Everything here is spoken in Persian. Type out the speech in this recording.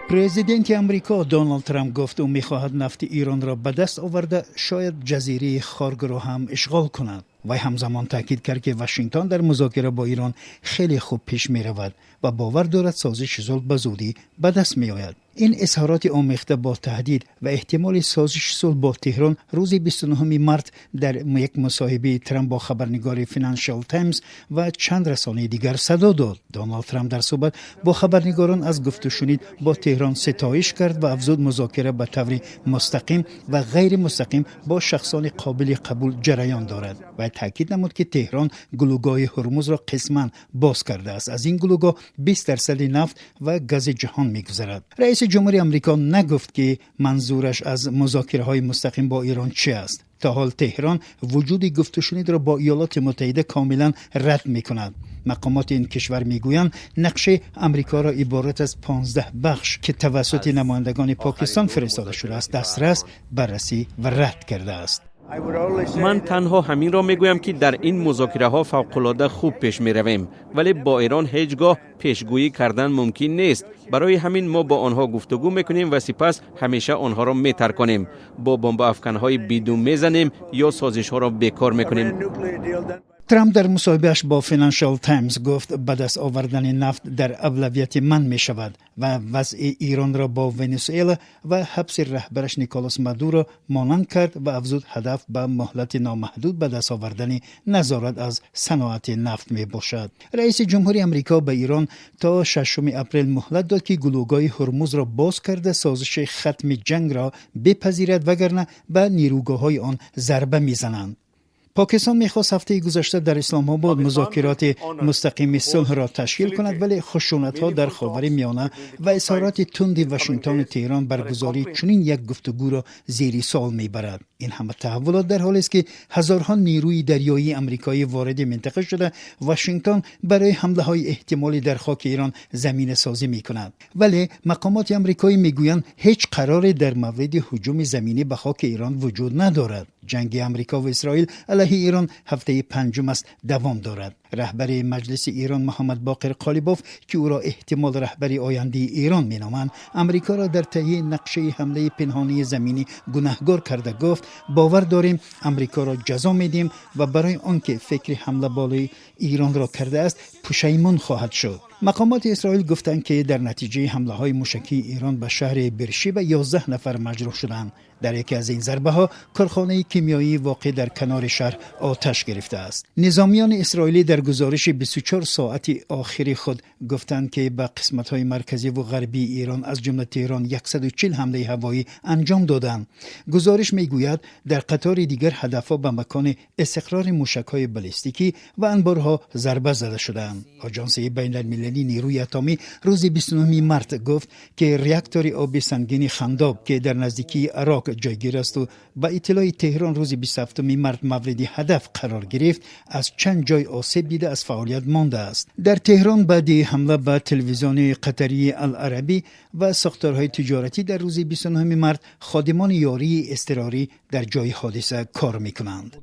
پرزیدنت امریکا دونالد ترامپ گفت او می‌خواهد نفت ایران را به دست آورده شاید جزیره خارگ را هم اشغال کند. و همزمان تاکید کرد که واشنگتن در مذاکره با ایران خیلی خوب پیش می رود و باور دارد سازش صلح به زودی به دست می آید. این اظهارات آمیخته با تهدید و احتمال سازش صلح با تهران روز 29 مارس در یک مصاحبه ترامپ با خبرنگار فینانشال تایمز و چند رسانه دیگر صدا داد. دونالد ترامپ در صحبت با خبرنگاران از گفت و شنید با تهران ستایش کرد و افزود مذاکره به طور مستقیم و غیر مستقیم با شخصان قابل قبول جریان دارد و تاکید نمود که تهران گلوگاه هرمز را قسما باز کرده است. از این گلوگاه 20% نفت و گاز جهان می‌گذرد. رئیس جمهوری آمریکا نگفت که منظورش از مذاکره‌های مستقیم با ایران چه است. تا حال تهران وجود گفت و شنید را با ایالات متحده کاملا رد می‌کند. مقامات این کشور میگویند نقشه امریکا را عبارت از 15 بخش که توسط نمایندگان پاکستان فرستاده شده است دسترس، بررسی و رد کرده است. من تنها همین را میگویم که در این مذاکره ها فوق‌العاده خوب پیش می رویم، ولی با ایران هیچگاه پیشگویی کردن ممکن نیست. برای همین ما با آنها گفتگو میکنیم و سپس همیشه آنها را میترک کنیم. با بمب افکن های بیدون میزنیم یا سازش ها را بیکار میکنیم. ترامپ در مصاحبهش با فینانشال تایمز گفت به دست آوردن نفت در اولویت من می شود و وضع ایران را با ونزوئلا و حبس رهبرش نیکولاس مادورو مانند کرد و افزود هدف به مهلت نامحدود به دست آوردن نظارت از صنعت نفت می باشد. رئیس جمهوری آمریکا به ایران تا 6 اپریل مهلت داد که گلوگاه هرمز را باز کرده سازش ختم جنگ را بپذیرد وگرنه به نیروگاه‌های آن ضربه می‌زنند. پاکستان می‌خواست هفته گذشته در اسلام آباد مذاکرات مستقیم صلح را تشکیل کند ولی خشونت‌ها در خاورمیانه و اظهارات تند واشنگتن و تهران برگزاری چنین یک گفتگو را زیر سوال می‌برد. این همه تحولات در حالی است که هزارها نیروی دریایی آمریکایی وارد منطقه شده واشنگتن برای حمله‌های احتمالی در خاک ایران زمینه سازی می‌کند. ولی مقامات آمریکایی می‌گویند هیچ قراری در مورد هجوم زمینی به خاک ایران وجود ندارد. جنگ آمریکا و اسرائیل علیه ایران هفته پنجم است دوام دارد. رهبر مجلس ایران محمد باقر قالیباف که او را احتمال رهبری آینده ایران مینامند امریکا را در تهیه نقشه حمله پنهانی زمینی گناهکار کرده گفت باور داریم امریکا را جزا میدیم و برای آنکه فکر حمله بالای ایران را کرده است پشیمان خواهد شد. مقامات اسرائیل گفتند که در نتیجه حمله‌های موشکی ایران به شهر برشیبه 11 نفر مجروح شدند. در یکی از این ضربه‌ها کارخانه کیمیایی واقع در کنار شهر آتش گرفته است. نظامیان اسرائیلی در گزارش 24 ساعت آخر خود گفتند که به قسمت‌های مرکزی و غربی ایران از جمله تهران 140 حمله هوایی انجام دادند. گزارش می‌گوید در قطار دیگر هدف‌ها به مکان استقرار موشک‌های بالستیکی و انبارها ضربه زده شدند. آژانس بین‌المللی نیروی اتمی روز 29 مارس گفت که راکتور آب سنگین خنداب که در نزدیکی عراق جایگیر است و با اطلاع تهران روز 27 مارس مورد هدف قرار گرفت از چند جای آسیب دیده از فعالیت مانده است. در تهران بعد حمله به تلویزیون قطری العربی و ساختارهای تجارتی در روز 29 مارس خادمان یاری اضطراری در جای حادثه کار می‌کنند.